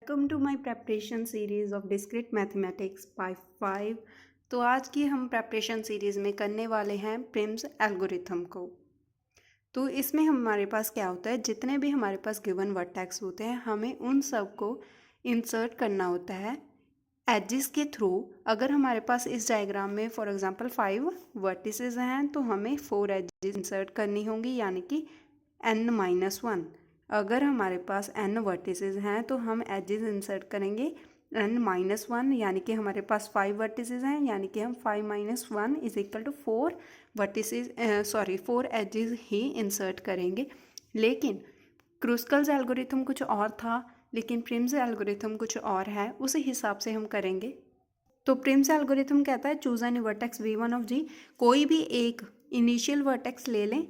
Welcome to my preparation series of discrete mathematics part 5। तो आज की हम प्रेपरेशन सीरीज़ में करने वाले हैं प्रिम्स एल्गोरिथम को। तो इसमें हमारे पास क्या होता है, जितने भी हमारे पास गिवन वर्टेक्स होते हैं हमें उन सब को इंसर्ट करना होता है एजिस के थ्रू। अगर हमारे पास इस डायग्राम में फॉर एग्जांपल 5 वर्टिसेस हैं तो हमें 4 एजिस इंसर्ट करनी होंगी, यानी कि n-1। अगर हमारे पास n वर्टिसेस हैं तो हम एजेस इंसर्ट करेंगे n-1, यानी कि हमारे पास 5 वर्टिसेस हैं, यानी कि हम 5 - 1 is equal to 4 vertices 4 edges ही इंसर्ट करेंगे। लेकिन क्रूस्कल्स एल्गोरिथम कुछ और था, लेकिन प्रिम्स एल्गोरिथम कुछ और है, उसी हिसाब से हम करेंगे। तो प्रिम्स एल्गोरिथम कहता है choose an vertex v1 of g। कोई भी एक इनिशियल वर्टेक्स ले लें,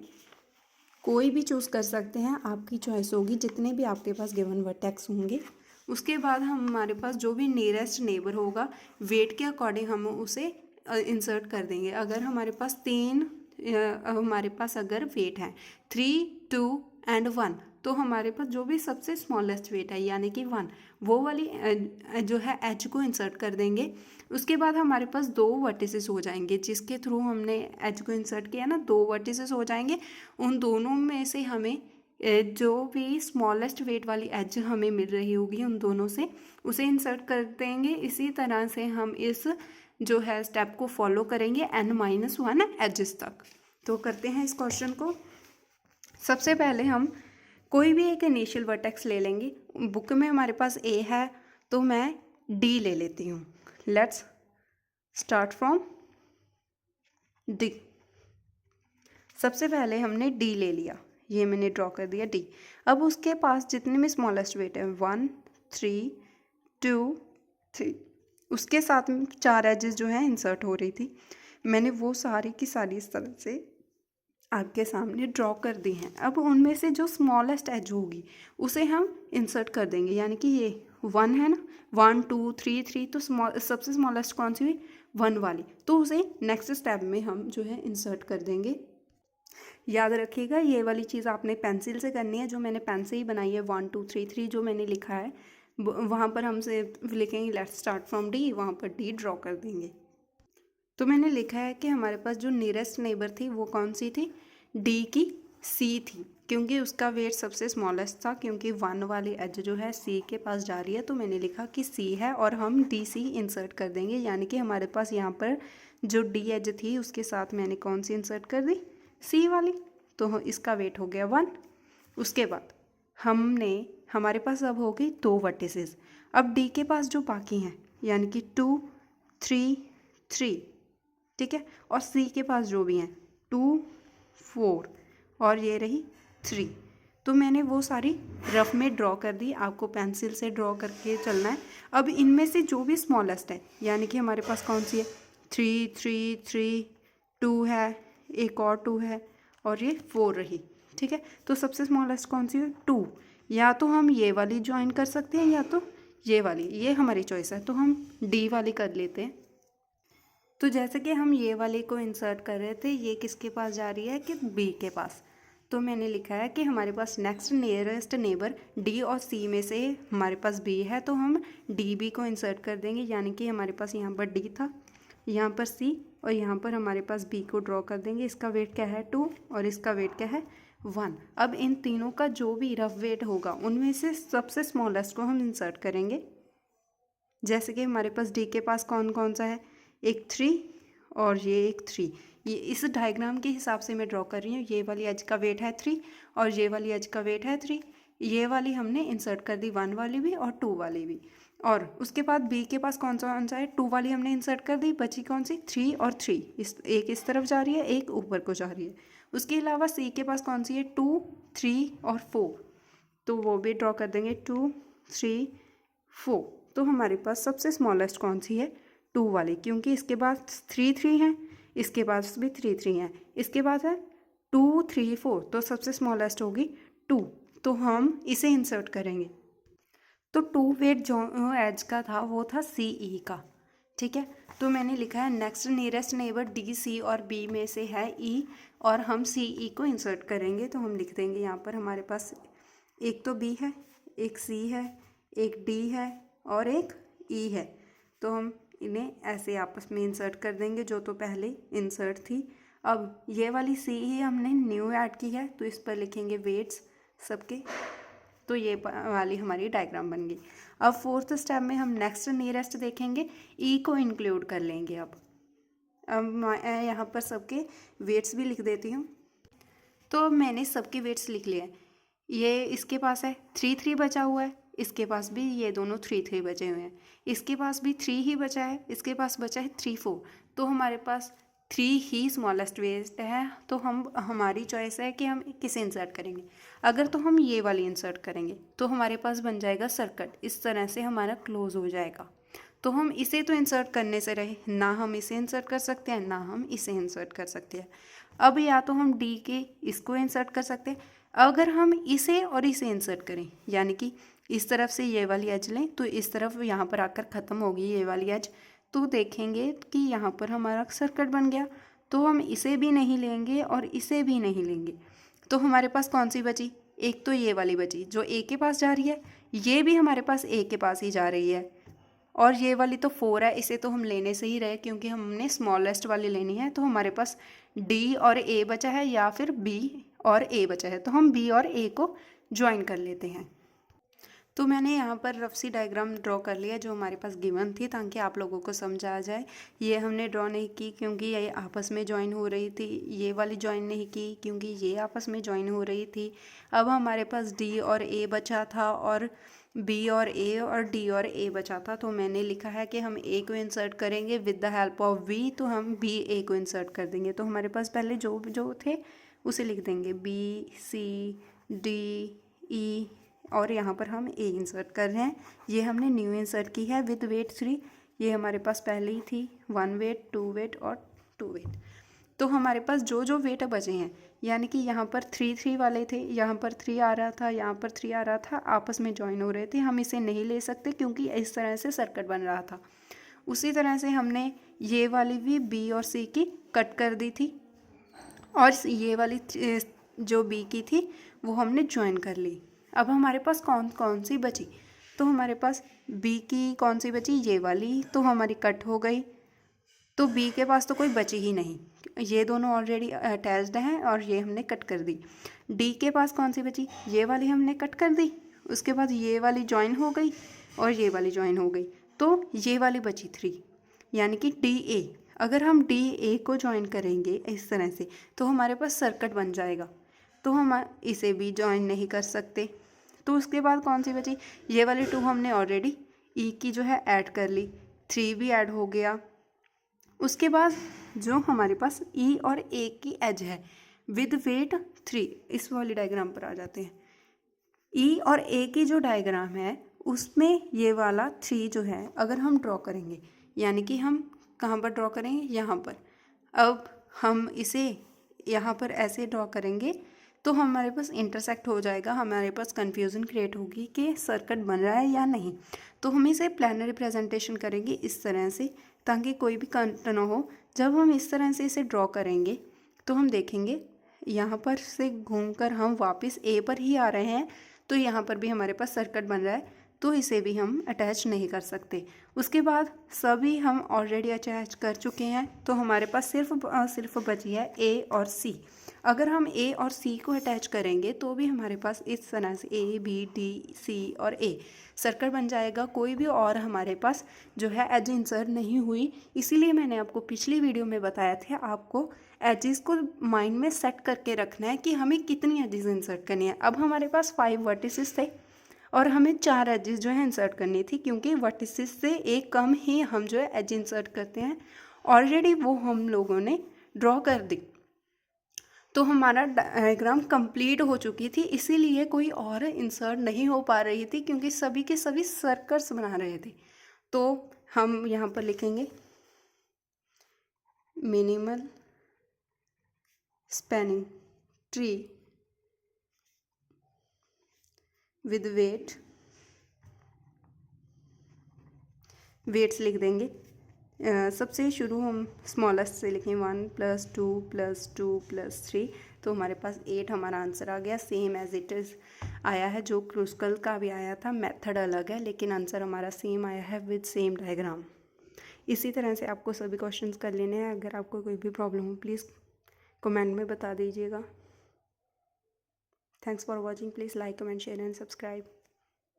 कोई भी चूज़ कर सकते हैं, आपकी चॉइस होगी, जितने भी आपके पास गिवन वर्टेक्स होंगे। उसके बाद हमारे पास जो भी नियरेस्ट नेबर होगा वेट के अकॉर्डिंग हम उसे इंसर्ट कर देंगे। अगर हमारे पास हमारे पास अगर वेट है 3, 2 एंड 1, तो हमारे पास जो भी सबसे स्मॉलेस्ट वेट है यानी कि 1, वो वाली जो है एज को इंसर्ट कर देंगे। उसके बाद हमारे पास 2 वर्टिसेस हो जाएंगे, जिसके थ्रू हमने एज को इंसर्ट किया ना, 2 वर्टिसेस हो जाएंगे। उन दोनों में से हमें जो भी स्मॉलेस्ट वेट वाली एज हमें मिल रही होगी उन दोनों से उसे इंसर्ट कर देंगे। इसी तरह से हम इस जो है स्टेप को फॉलो करेंगे n-1 एजेस तक। तो करते हैं इस क्वेश्चन को। सबसे पहले हम कोई भी एक इनिशियल वर्टेक्स ले लेंगे। बुक में हमारे पास a है तो मैं d ले लेती हूँ। Let's start from d। सबसे पहले हमने d ले लिया, ये मैंने ड्रॉ कर दिया d। अब उसके पास जितने भी स्मॉलेस्ट वेट है 1, 3, 2, 3, उसके साथ में 4 एजेस जो है इंसर्ट हो रही थी। मैंने वो सारी की सारी इस तरह से आपके सामने ड्रॉ कर दी हैं। अब उनमें से जो स्मॉलेस्ट एज होगी उसे हम इंसर्ट कर देंगे, यानी कि ये 1 है ना, 1, 2, 3, 3, तो सबसे स्मॉलेस्ट कौन सी हुई, 1 वाली, तो उसे नेक्स्ट स्टेप में हम जो है इंसर्ट कर देंगे। याद रखिएगा ये वाली चीज़ आपने पेंसिल से करनी है, जो मैंने पेन से ही बनाई है। 1, 2, 3, 3 जो मैंने लिखा है वहाँ पर हमसे लिखेंगे लेट्स स्टार्ट फ्रॉम डी, वहाँ पर डी ड्रॉ कर देंगे। तो मैंने लिखा है कि हमारे पास जो नियरेस्ट नेबर थी वो कौन सी थी, डी की सी थी, क्योंकि उसका वेट सबसे स्मॉलेस्ट था। क्योंकि 1 वाली एज जो है सी के पास जा रही है तो मैंने लिखा कि सी है और हम डी सी इंसर्ट कर देंगे, यानी कि हमारे पास यहाँ पर जो डी एज थी उसके साथ मैंने कौन सी इंसर्ट कर दी, सी वाली, तो इसका वेट हो गया 1। उसके बाद हमारे पास अब हो गई 2 वर्टिसेस। अब डी के पास जो बाकी हैं यानी कि 2, 3, 3, ठीक है, और सी के पास जो भी हैं 2, 4 और ये रही 3। तो मैंने वो सारी रफ में ड्रॉ कर दी, आपको पेंसिल से ड्रॉ करके चलना है। अब इनमें से जो भी स्मॉलेस्ट है, यानी कि हमारे पास कौन सी है, 3, 3, 3, 2 है, एक और 2 है और ये 4 रही, ठीक है। तो सबसे स्मॉलेस्ट कौन सी है, 2। या तो हम ये वाली ज्वाइन कर सकते हैं या तो ये वाली, ये हमारी चॉइस है, तो हम डी वाली कर लेते हैं। तो जैसे कि हम ये वाले को इंसर्ट कर रहे थे, ये किसके पास जा रही है कि बी के पास। तो मैंने लिखा है कि हमारे पास नेक्स्ट नियरेस्ट नेबर डी और सी में से हमारे पास बी है, तो हम डी बी को इंसर्ट कर देंगे, यानी कि हमारे पास यहाँ पर डी था, यहाँ पर सी और यहाँ पर हमारे पास बी को ड्रॉ कर देंगे। इसका वेट क्या है 2 और इसका वेट क्या है 1। अब इन तीनों का जो भी रफ वेट होगा उनमें से सबसे स्मॉलेस्ट को हम इंसर्ट करेंगे। जैसे कि हमारे पास डी के पास कौन कौन सा है, एक 3 और ये एक 3। ये इस डायग्राम के हिसाब से मैं ड्रॉ कर रही हूँ। ये वाली एज का वेट है 3 और ये वाली एज का वेट है 3। ये वाली हमने इंसर्ट कर दी 1 वाली भी और 2 वाली भी। और उसके बाद बी के पास कौन सा है, 2 वाली हमने इंसर्ट कर दी, बची कौन सी 3 और 3, एक इस तरफ जा रही है, एक ऊपर को जा रही है। उसके अलावा सी के पास कौन सी है, 2, 3 और 4, तो वो भी ड्रॉ कर देंगे 2, 3, 4। तो हमारे पास सबसे स्मॉलेस्ट कौन सी है, 2 वाली, क्योंकि इसके बाद 3, 3 हैं, इसके पास भी 3, 3 हैं, इसके बाद है 2, 3, 4, तो सबसे स्मॉलेस्ट होगी 2, तो हम इसे इंसर्ट करेंगे। तो 2 वेट जो एज का था वो था सी ई का, ठीक है। तो मैंने लिखा है next nearest neighbour D C और बी में से है ई और हम सी ई को इंसर्ट करेंगे। तो हम लिख देंगे यहाँ पर हमारे पास एक तो बी है, एक सी है, एक डी है और एक ई है, तो हम इन्हें ऐसे आपस में इंसर्ट कर देंगे जो तो पहले इंसर्ट थी। अब ये वाली सी ही हमने न्यू ऐड की है, तो इस पर लिखेंगे वेट्स सबके, तो ये वाली हमारी डायग्राम बन गई। अब फोर्थ स्टेप में हम नेक्स्ट नियरेस्ट देखेंगे, ई को इंक्लूड कर लेंगे। अब मैं यहाँ पर सबके वेट्स भी लिख देती हूँ। तो मैंने सबके वेट्स लिख लिए हैं। ये इसके पास है 3 3 बचा हुआ है, इसके पास भी ये दोनों 3 3 बचे हुए हैं, इसके पास भी 3 ही बचा है, इसके पास बचा है 3 4। तो हमारे पास 3 ही स्मॉलेस्ट वेट है। तो हमारी चॉइस है कि हम किसे इंसर्ट करेंगे। अगर तो हम ये वाली इंसर्ट करेंगे तो हमारे पास बन जाएगा सर्कट, इस तरह से हमारा क्लोज हो जाएगा। तो हम इसे तो इंसर्ट करने से रहे, ना हम इसे इंसर्ट कर सकते हैं ना हम इसे इंसर्ट कर सकते हैं। अब या तो हम डी के इसको इंसर्ट कर सकते हैं, अगर हम इसे और इसे इंसर्ट करें, यानी कि इस तरफ से ये वाली एज लें तो इस तरफ यहाँ पर आकर ख़त्म होगी ये वाली एज, तो देखेंगे कि यहाँ पर हमारा सर्कट बन गया। तो हम इसे भी नहीं लेंगे और इसे भी नहीं लेंगे, तो हमारे पास कौन सी बची, एक तो ये वाली बची जो ए के पास जा रही है, ये भी हमारे पास ए के पास ही जा रही है, और ये वाली तो 4 है, इसे तो हम लेने से ही रहे क्योंकि हमने स्मॉलेस्ट वाली लेनी है। तो हमारे पास डी और ए बचा है या फिर बी और ए बचा है, तो हम बी और ए को ज्वाइन कर लेते हैं। तो मैंने यहाँ पर रफ सी डायग्राम ड्रॉ कर लिया जो हमारे पास गिवन थी, ताकि आप लोगों को समझ आ जाए। ये हमने ड्रॉ नहीं की क्योंकि ये आपस में ज्वाइन हो रही थी, ये वाली ज्वाइन नहीं की क्योंकि ये आपस में ज्वाइन हो रही थी। अब हमारे पास डी और ए बचा था और बी और ए और डी और ए बचा था, तो मैंने लिखा है कि हम ए को इंसर्ट करेंगे with the help of V, तो हम बी ए को इंसर्ट कर देंगे। तो हमारे पास पहले जो जो थे उसे लिख देंगे, बी सी डी ई, और यहाँ पर हम ए इंसर्ट कर रहे हैं। ये हमने न्यू इंसर्ट की है विद वेट 3, ये हमारे पास पहले ही थी 1 वेट 2 वेट और 2 वेट। तो हमारे पास जो जो वेट बचे हैं, यानी कि यहाँ पर 3 3 वाले थे, यहाँ पर 3 आ रहा था, यहाँ पर 3 आ रहा था, आपस में ज्वाइन हो रहे थे, हम इसे नहीं ले सकते क्योंकि इस तरह से सर्कट बन रहा था। उसी तरह से हमने ये वाली भी बी और सी की कट कर दी थी, और ये वाली जो बी की थी वो हमने ज्वाइन कर ली। अब हमारे पास कौन कौन सी बची, तो हमारे पास बी की कौन सी बची, ये वाली, तो हमारी कट हो गई। तो बी के पास तो कोई बची ही नहीं, ये दोनों ऑलरेडी अटैच्ड हैं और ये हमने कट कर दी। डी के पास कौन सी बची, ये वाली हमने कट कर दी, उसके बाद ये वाली ज्वाइन हो गई और ये वाली ज्वाइन हो गई, तो ये वाली बची 3, यानी कि डी ए। अगर हम डी ए को ज्वाइन करेंगे इस तरह से तो हमारे पास सर्कट बन जाएगा, तो हम इसे भी ज्वाइन नहीं कर सकते। तो उसके बाद कौन सी बची, ये वाली 2 हमने ऑलरेडी ई की जो है ऐड कर ली, 3 भी ऐड हो गया। उसके बाद जो हमारे पास ई और ए की एज है विद वेट 3, इस वाली डायग्राम पर आ जाते हैं। ई और ए की जो डायग्राम है उसमें ये वाला 3 जो है अगर हम ड्रॉ करेंगे, यानी कि हम कहाँ पर ड्रॉ करेंगे, यहाँ पर। अब हम इसे यहाँ पर ऐसे ड्रॉ करेंगे तो हमारे पास इंटरसेक्ट हो जाएगा, हमारे पास कन्फ्यूज़न क्रिएट होगी कि सर्कट बन रहा है या नहीं। तो हम इसे प्लानर रिप्रेजेंटेशन करेंगे इस तरह से, ताकि कोई भी कंट ना हो। जब हम इस तरह से इसे ड्रॉ करेंगे तो हम देखेंगे यहाँ पर से घूमकर हम वापस ए पर ही आ रहे हैं, तो यहाँ पर भी हमारे पास सर्कट बन रहा है, तो इसे भी हम अटैच नहीं कर सकते। उसके बाद सभी हम ऑलरेडी अटैच कर चुके हैं, तो हमारे पास सिर्फ बची है ए और सी। अगर हम ए और सी को अटैच करेंगे तो भी हमारे पास इस तरह से ए बी डी सी और ए सर्कल बन जाएगा, कोई भी और हमारे पास जो है एज इंसर्ट नहीं हुई। इसीलिए मैंने आपको पिछली वीडियो में बताया था आपको एजेस को माइंड में सेट करके रखना है कि हमें कितनी एजेस इंसर्ट करनी है। अब हमारे पास 5 वर्टिसेस थे और हमें 4 एजेस जो है इंसर्ट करनी थी, क्योंकि वर्टिसेस से एक कम ही हम जो है एज इंसर्ट करते हैं, ऑलरेडी वो हम लोगों ने ड्रॉ कर दी। तो हमारा डायग्राम कंप्लीट हो चुकी थी, इसीलिए कोई और इंसर्ट नहीं हो पा रही थी क्योंकि सभी के सभी सर्कल्स बना रहे थे। तो हम यहाँ पर लिखेंगे minimal spanning tree with weights लिख देंगे। सबसे शुरू हम स्मॉलेस्ट से लिखें 1 + 2 + 2 + 3, तो हमारे पास 8 हमारा आंसर आ गया, सेम एज इट इज़। आया है जो क्रूस्कल का भी आया था। मेथड अलग है लेकिन आंसर हमारा सेम आया है विद सेम डायग्राम। इसी तरह से आपको सभी क्वेश्चंस कर लेने हैं। अगर आपको कोई भी प्रॉब्लम हो प्लीज़ कमेंट में बता दीजिएगा। Thanks for watching. Please like, comment, share and subscribe.